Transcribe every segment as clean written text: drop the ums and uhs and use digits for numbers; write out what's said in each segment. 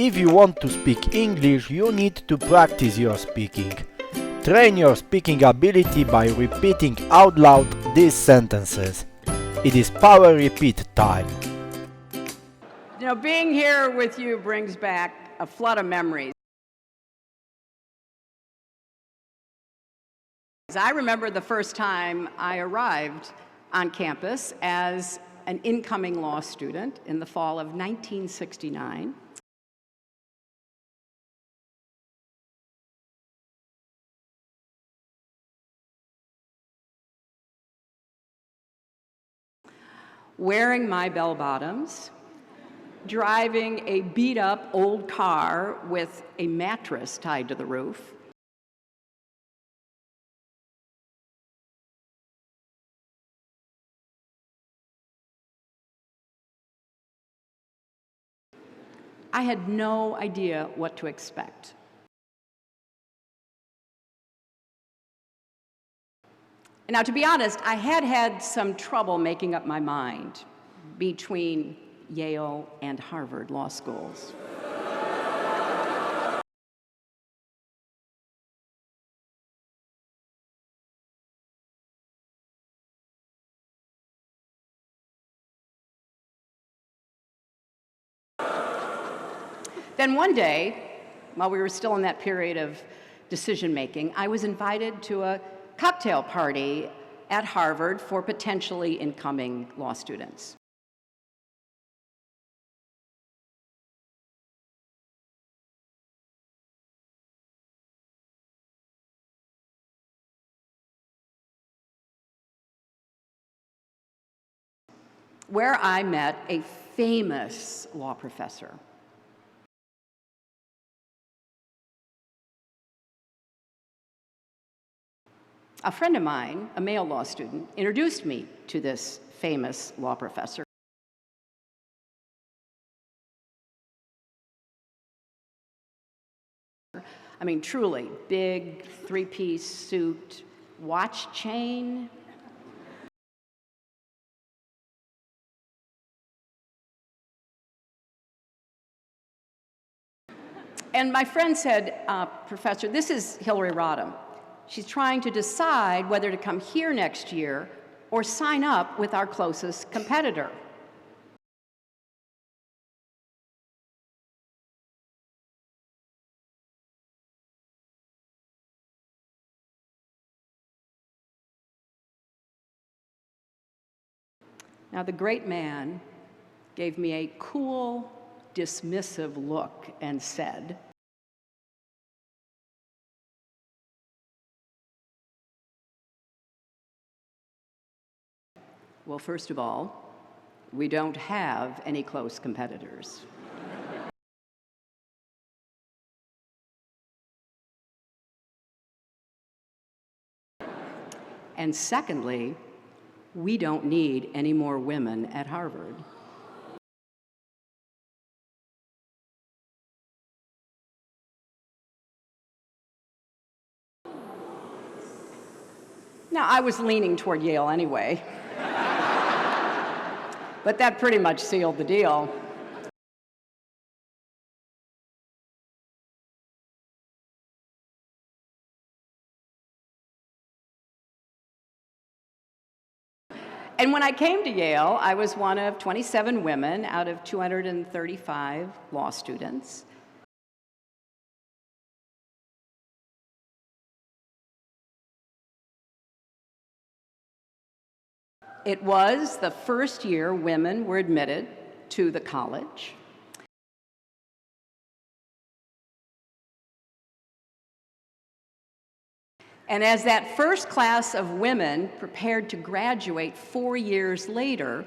If you want to speak English, you need to practice your speaking. Train your speaking ability by repeating out loud these sentences. It is power repeat time. You know, being here with you brings back a flood of memories. I remember the first time I arrived on campus as an incoming law student in the fall of 1969. Wearing my bell-bottoms, driving a beat-up old car with a mattress tied to the roof, I had no idea what to expect. Now, to be honest, I had had some trouble making up my mind between Yale and Harvard law schools. Then one day, while we were still in that period of decision-making, I was invited to a cocktail party at Harvard for potentially incoming law students. Where I met a famous law professor. A friend of mine, a male law student, introduced me to this famous law professor. I mean, truly, big, three-piece suit, watch chain. And my friend said, Professor, this is Hillary Rodham. She's trying to decide whether to come here next year or sign up with our closest competitor. Now, the great man gave me a cool, dismissive look and said, well, first of all, we don't have any close competitors. And secondly, we don't need any more women at Harvard. Now, I was leaning toward Yale anyway. But that pretty much sealed the deal. And when I came to Yale, I was one of 27 women out of 235 law students. It was the first year women were admitted to the college. And as that first class of women prepared to graduate 4 years later,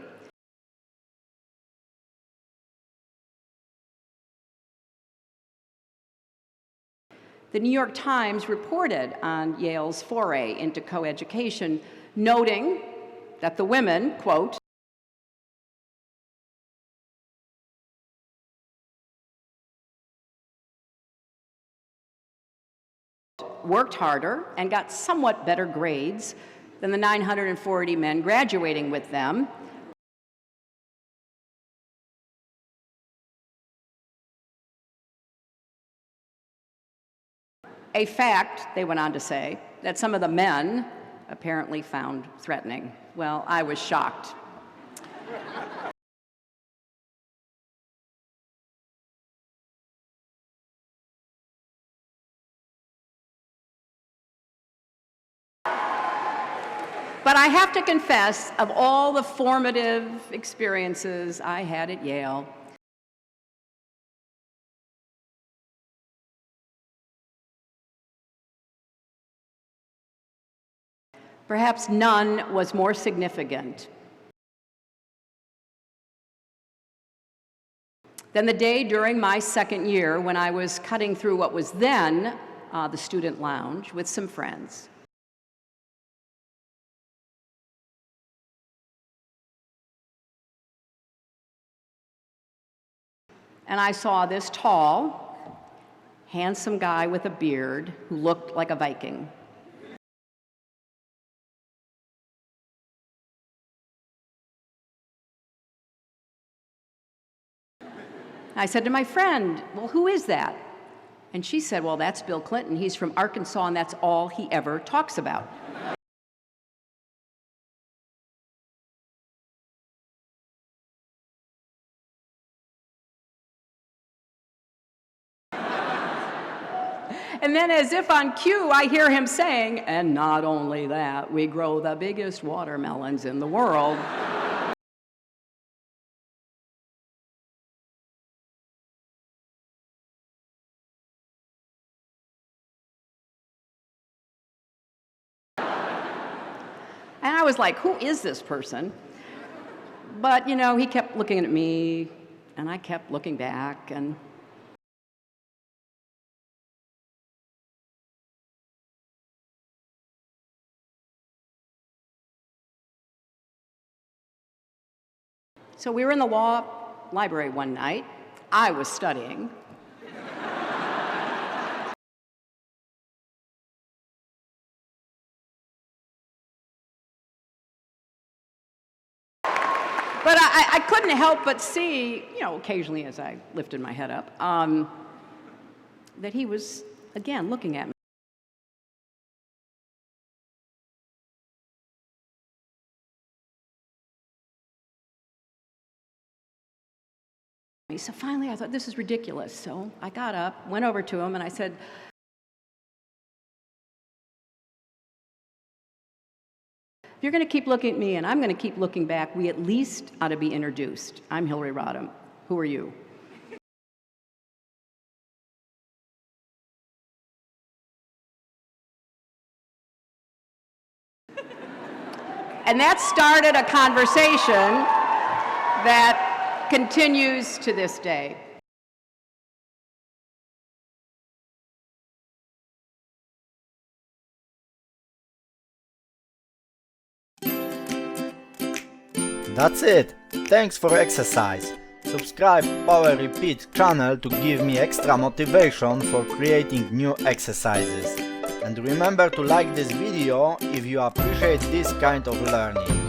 the New York Times reported on Yale's foray into coeducation, noting that the women, quote, worked harder and got somewhat better grades than the 940 men graduating with them, A fact, they went on to say, that some of the men apparently found threatening. Well, I was shocked. But I have to confess, of all the formative experiences I had at Yale, perhaps none was more significant than the day during my second year when I was cutting through what was then the student lounge with some friends. And I saw this tall, handsome guy with a beard who looked like a Viking. I said to my friend, well, who is that? And she said, well, that's Bill Clinton. He's from Arkansas, and that's all he ever talks about. And then, as if on cue, I hear him saying, and not only that, we grow the biggest watermelons in the world. And I was like, who is this person? But, you know, he kept looking at me, and I kept looking back, and so we were in the law library one night. I was studying. But I couldn't help but see, you know, occasionally as I lifted my head up, that he was, again, looking at me. So finally I thought, this is ridiculous. So I got up, went over to him, and I said, if you're going to keep looking at me and I'm going to keep looking back, we at least ought to be introduced. I'm Hillary Rodham. Who are you? And that started a conversation that continues to this day. That's it. Thanks for exercise. Subscribe Power Repeat channel to give me extra motivation for creating new exercises. And remember to like this video if you appreciate this kind of learning.